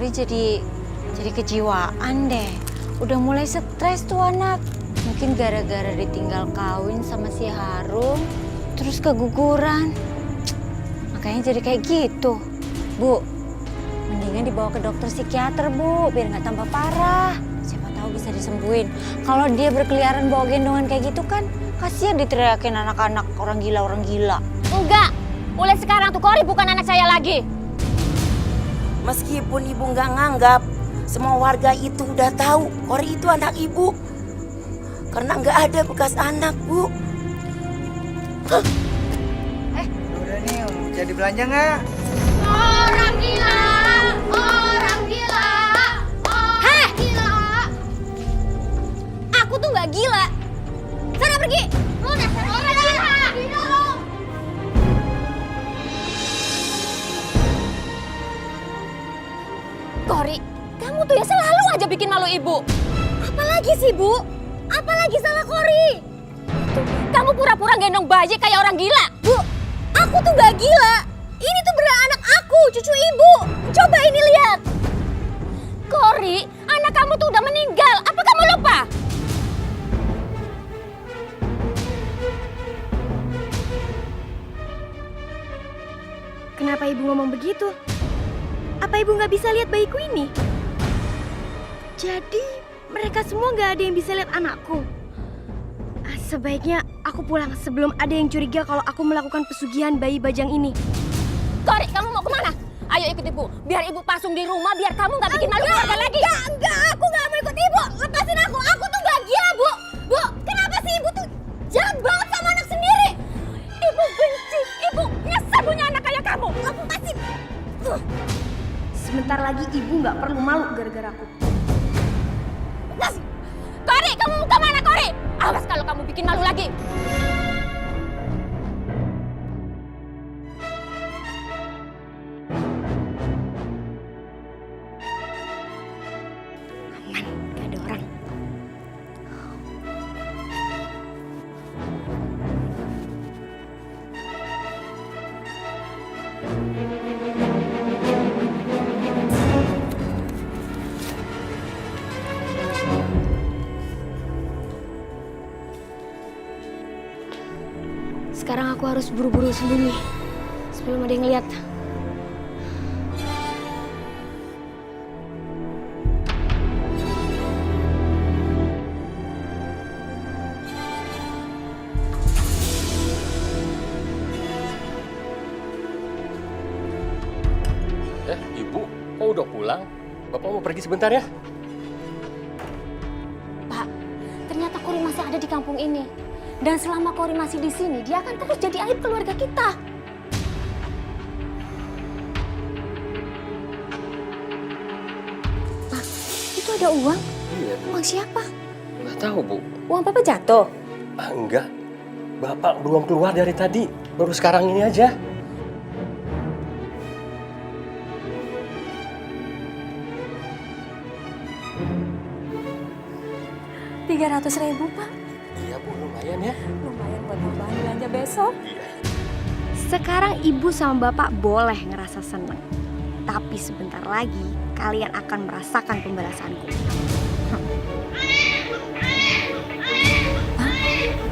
Kori jadi kejiwaan deh. Udah mulai stres tuh anak. Mungkin gara-gara ditinggal kawin sama si Harum, terus keguguran. Makanya jadi kayak gitu. Bu, mendingan dibawa ke dokter psikiater, Bu, biar nggak tambah parah. Siapa tahu bisa disembuhin. Kalau dia berkeliaran bawa gendongan kayak gitu kan, kasihan diteriakin anak-anak orang gila. Enggak, mulai sekarang tuh Kori bukan anak saya lagi. Meskipun ibu nggak nganggap, semua warga itu udah tahu Kori itu anak ibu. Karena nggak ada bekas anak, Bu. Udah nih, jadi belanja nggak? Orang gila, orang gila, orang gila. Aku tuh nggak gila. Sana pergi. Lu dasar orang gila. Kori, kamu tuh ya selalu aja bikin malu ibu. Apalagi sih, Bu? Apalagi salah Kori? Tuh, kamu pura-pura gendong bayi kayak orang gila. Bu, aku tuh gak gila. Ini tuh beneran anak aku, cucu ibu. Coba ini lihat. Kori, anak kamu tuh udah meninggal. Apa kamu lupa? Kenapa ibu ngomong begitu? Apa ibu nggak bisa lihat bayiku ini? Jadi mereka semua nggak ada yang bisa lihat anakku. Sebaiknya aku pulang sebelum ada yang curiga kalau aku melakukan pesugihan bayi bajang ini. Kori, kamu mau kemana? Ayo ikut ibu. Biar ibu pasung di rumah, biar kamu nggak bikin malu keluarga lagi. Enggak, aku nggak mau ikut ibu. Lepasin aku. Aku tuh gak gila, Bu. Bu, kenapa sih ibu tuh jahat banget sama anak sendiri? Ibu benci. Ibu nyesel punya anak kayak kamu. Kamu pasti... Sebentar lagi ibu nggak perlu malu gara-gara aku. Kori, kamu mau kemana, Kori? Awas kalau kamu bikin malu lagi. Aman, nggak ada orang. Sekarang aku harus buru-buru sembunyi sebelum ada yang lihat. Ibu, kok udah pulang? Bapak mau pergi sebentar ya? Pak, ternyata Kori masih ada di kampung ini. Dan selama Kori masih di sini, dia akan terus jadi aib keluarga kita. Pak, itu ada uang? Iya. Uang siapa? Nggak tahu, Bu. Uang Papa jatuh? Enggak. Bapak belum keluar dari tadi. Baru sekarang ini aja. Rp300.000, Pak. Iya, Bu. Lumayan ya. Lumayan buat tambahan belanja besok. Sekarang ibu sama bapak boleh ngerasa seneng. Tapi sebentar lagi kalian akan merasakan pembalasanku. Pak,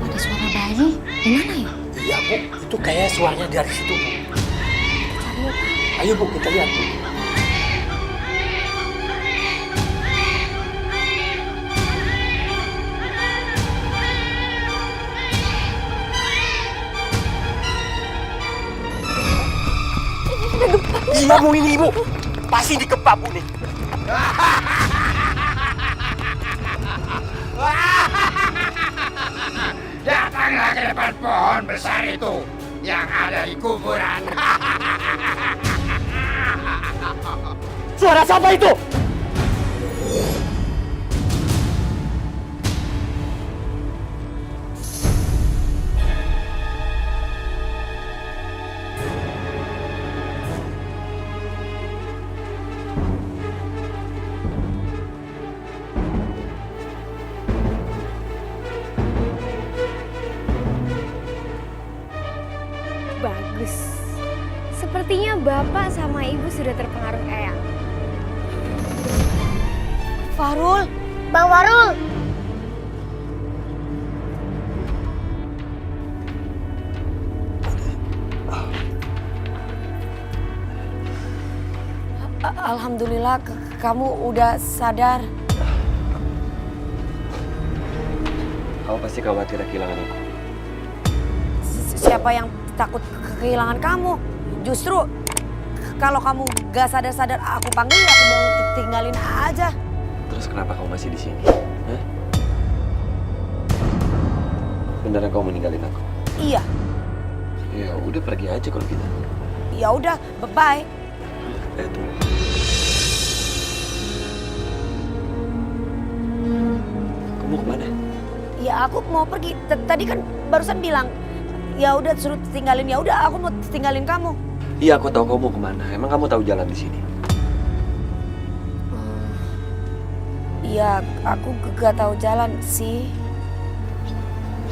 ada suara bayi. Di mana ya? Iya, Bu. Itu kayak suaranya dari situ, Bu. Cari yuk, Pak. Ayo, Bu. Kita lihat, Bu. Iya, Bu, ini, Bu. Pasti dikepap, Bu, nih. Datanglah ke depan pohon besar itu yang ada di kuburan. Suara siapa itu? Bagus. Sepertinya bapak sama ibu sudah terpengaruh Eyang. Fahrul. Bang Farul. Alhamdulillah kamu udah sadar. Kamu pasti khawatir kehilangan aku. Siapa yang takut kehilangan kamu? Justru kalau kamu gak sadar-sadar aku panggil, aku mau tinggalin aja. Terus kenapa kamu masih di sini? Hah? Beneran kamu meninggalin aku? Iya. Ya udah pergi aja kalau gitu. Ya udah, bye-bye. Tunggu. Kamu kemana? Ya aku mau pergi. Tadi kan barusan bilang, ya udah suruh tinggalin. Ya udah, aku mau tinggalin kamu. Iya, aku tahu kamu mau kemana. Emang kamu tahu jalan di sini? Iya, aku gak tahu jalan sih.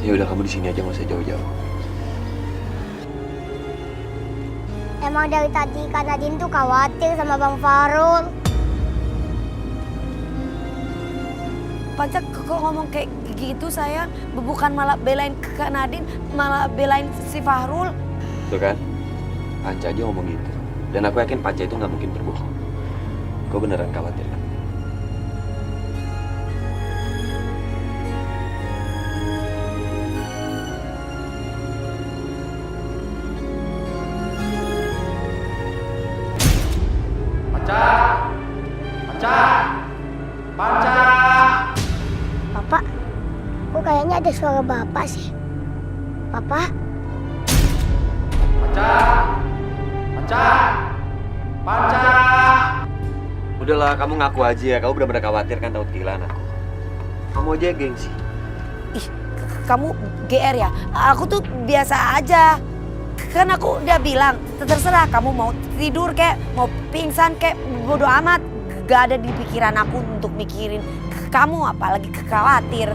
Ya udah, kamu di sini aja, nggak usah jauh-jauh. Emang dari tadi Kak Nadine tuh khawatir sama Bang Farul. Panca kok ngomong kayak gitu sayang? Bukan malah belain Kak Nadine, malah belain si Fahrul. Tuh kan? Panca aja ngomong gitu. Dan aku yakin Panca itu nggak mungkin berbohong. Kau beneran khawatir kan? Bapak, kok kayaknya ada suara Bapak sih? Bapak? Udahlah, kamu ngaku aja ya. Kamu benar-benar khawatir kan takut kehilangan aku. Kamu aja yang gengsi. Ih, kamu GR ya? Aku tuh biasa aja. Kan aku udah bilang, terserah kamu mau tidur kek, mau pingsan kek, bodo amat. Gak ada di pikiran aku untuk mikirin kamu, apalagi khawatir.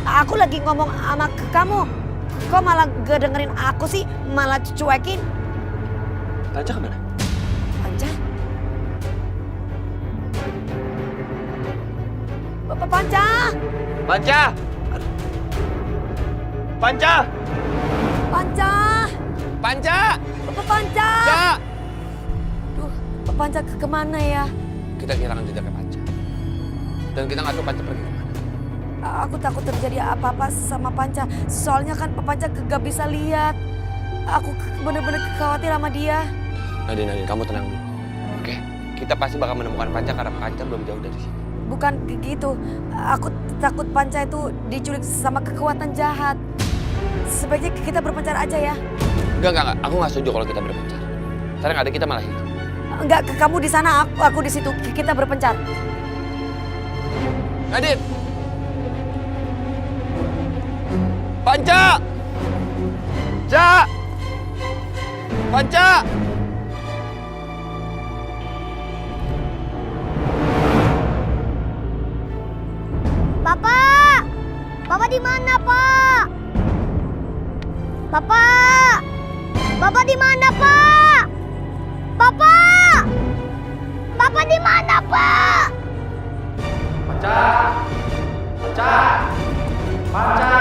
Aku lagi ngomong sama kamu. Kok malah gak dengerin aku sih, malah cuekin. Panca kemana? Panca? Bapak Panca! Panca! Panca! Panca! Panca! Bapak Panca! Panca! Duh, Bapak Panca kemana ya? Kita kehilangan jejaknya Panca. Dan kita nggak tahu Panca pergi kemana. Aku takut terjadi apa-apa sama Panca. Soalnya kan Pak Panca gak bisa lihat. Aku bener-bener khawatir sama dia. Nadine, kamu tenang dulu. Oke? Kita pasti bakal menemukan Panca karena Panca belum jauh dari sini. Bukan gitu. Aku takut Panca itu diculik sama kekuatan jahat. Sebaiknya kita berpencar aja ya. Enggak. Aku nggak setuju kalau kita berpencar. Ntar yang ada kita malah hidup. Enggak, kamu di sana, aku di situ. Kita berpencar. Nadine! Panca! Ca! Panca! Bapak! Bapak di mana, Pak? Bapak! Bapak di mana, Pak? Bapak! Bapak di mana, Pak? Panca! Panca! Panca!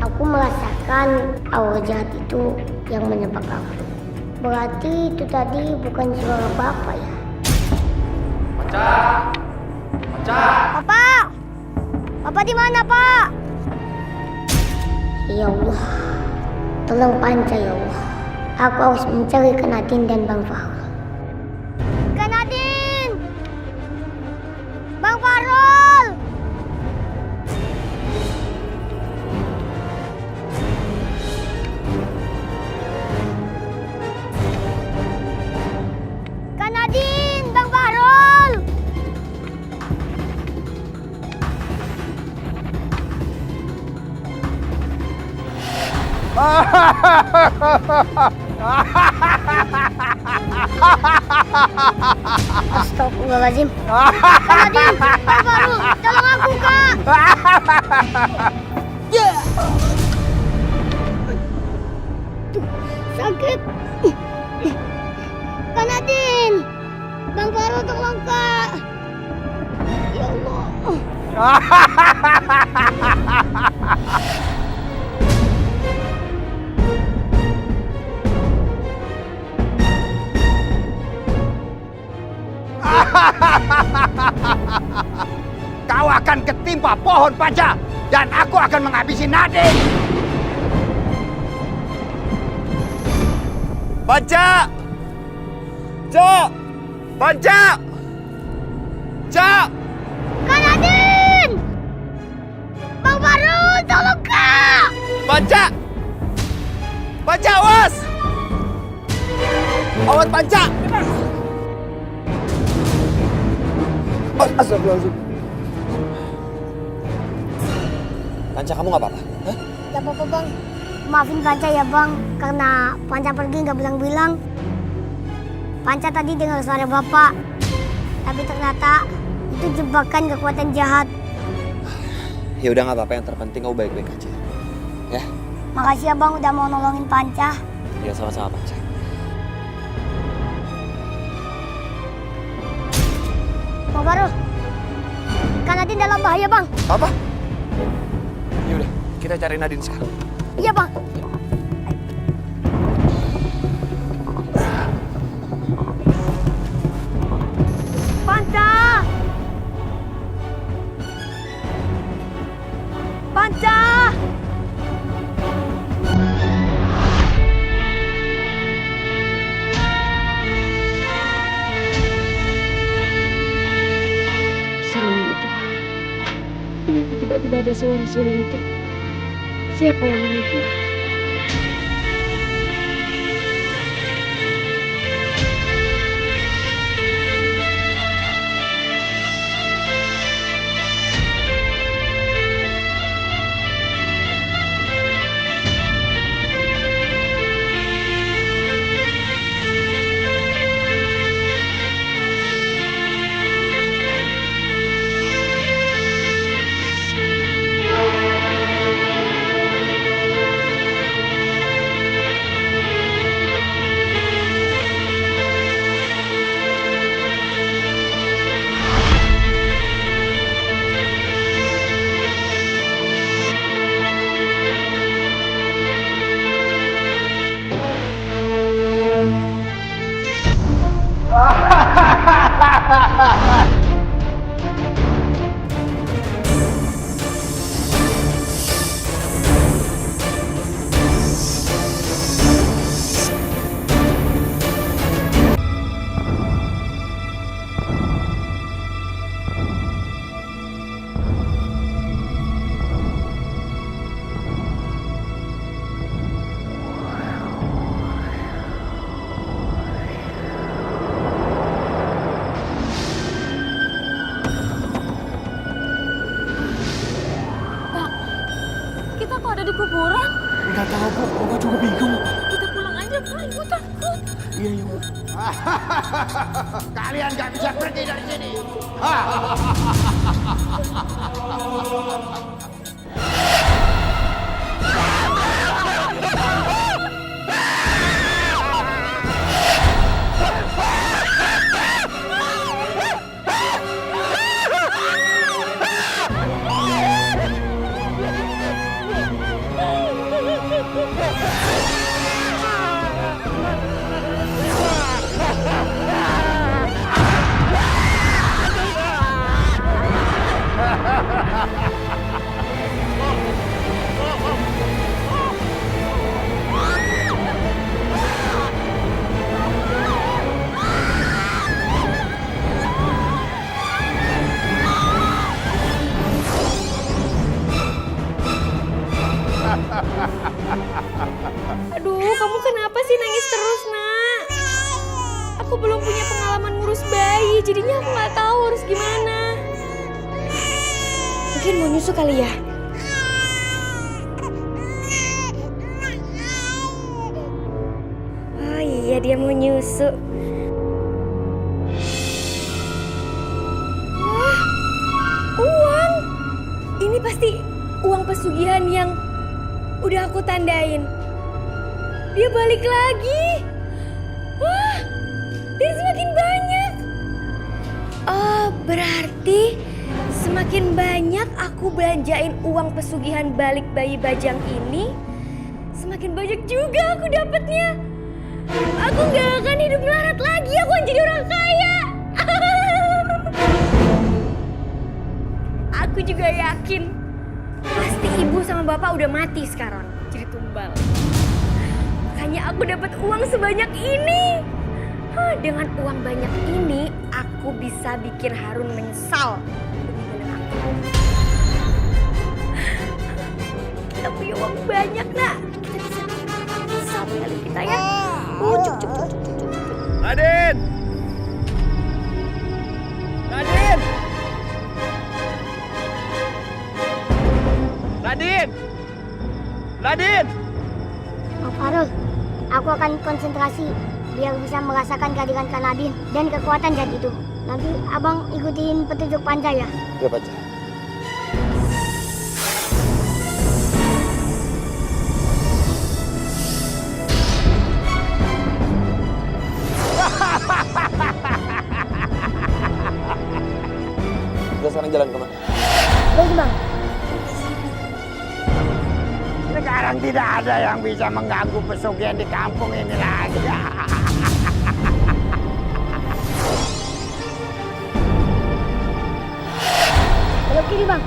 Aku merasakan aura jahat itu yang menyebab aku. Berarti itu tadi bukan suara Bapak ya? Panca! Panca! Bapak! Bapak di mana, Pak? Ya Allah, tolong Panca ya Allah. Aku harus mencari Kak Nadine dan Bang Farul. Kak Nadine! Bang Farul! Kak Nadine! Bang Farul! Astagfirullahaladzim. Kak Nadine! Bang Farul! Tolong aku, Kak! Tuh, sakit. Kak Nadine! Bang Fahrul tolong Kak. Ya Allah. Kau akan ketimpa pohon Panca dan aku akan menghabisi Nadine. Panca! Cok! Panca! Cok! Kak Nadine! Bang Fahrul tolong Kak. Panca! Panca, awas! Awas Panca! Astagfirullahaladzim. Panca, kamu gak apa-apa? Hah? Gak apa-apa Bang. Maafin Panca ya Bang, karena Panca pergi nggak bilang-bilang. Panca tadi dengar suara Bapak, tapi ternyata itu jebakan kekuatan jahat. Ya udah nggak apa-apa, yang terpenting kamu baik-baik aja. Ya? Makasih ya Bang udah mau nolongin Panca. Ya sama-sama Panca. Bang Fahrul, Kak Nadine dalam bahaya Bang. Apa? Ya udah, kita cari Nadine sekarang. Iya Bang. Panca! Panca! Tiba-tiba ada suara-suara itu. Siapa yang itu? Kita kok ada di kuburan? Nggak tahu Bu, aku juga bingung. Kita pulang aja Pak, Ibu takut. Iya, iya Bu. Kalian gak bisa pergi dari sini. Aduh, kamu kenapa sih nangis terus, Nak? Aku belum punya pengalaman ngurus bayi, jadinya aku nggak tahu harus gimana. Mungkin mau nyusu kali ya? Oh iya, dia mau nyusu. Wah, uang! Ini pasti uang pesugihan yang udah aku tandain. Dia balik lagi. Wah, dia semakin banyak. Oh, berarti semakin banyak aku belanjain uang pesugihan balik bayi Bajang ini, semakin banyak juga aku dapatnya. Aku gak akan hidup melarat lagi, aku akan jadi orang kaya. Aku juga yakin pasti ibu sama bapak udah mati sekarang jadi tumbal. Makanya aku dapat uang sebanyak ini. Dengan uang banyak ini aku bisa bikin Harun menyesal meninggalin aku. Kita punya uang banyak, Nak. Kita bisa menyesal meninggalin kita ya. Cuk. Nadine! Nadine! Nadine! Nadine! Bang Farul, aku akan konsentrasi biar bisa merasakan kehadiran Kak Nadine dan kekuatan zat itu. Nanti abang ikutin petunjuk Panca ya. Ya Panca. Kita sekarang jalan kemana? Baik bang. Sekarang tidak ada yang bisa mengganggu pesugihan di kampung ini lagi. Belok kiri bang.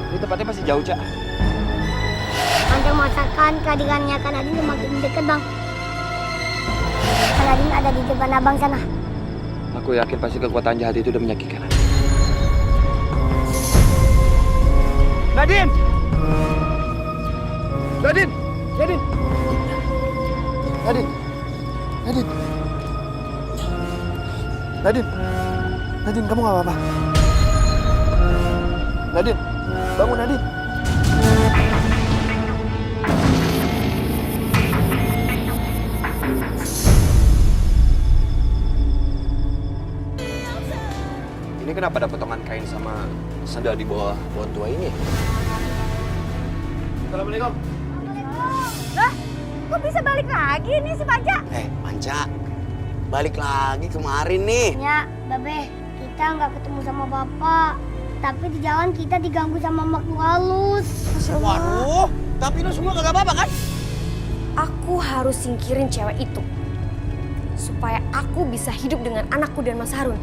Ini tempatnya masih jauh, Cak. Panca merasakan kehadirannya Kak Nadine semakin dekat bang. Kak Nadine ada di depan abang sana. Aku yakin pasti kekuatan jahat itu udah menyakitkan. Nadine! Nadine! Nadine! Nadine! Nadine! Nadine! Nadine, kamu gak apa-apa? Nadine! Bangun, Nadine! Ini kenapa ada potongan kain sama sandal di bawah pohon tua ini? Assalamualaikum. Lah, kok bisa balik lagi nih si Panca? Panca, balik lagi kemarin nih. Ya, Babe, kita nggak ketemu sama bapak. Tapi di jalan kita diganggu sama makhluk halus. Waduh, tapi lu semua kagak apa-apa kan? Aku harus singkirin cewek itu supaya aku bisa hidup dengan anakku dan Mas Harun.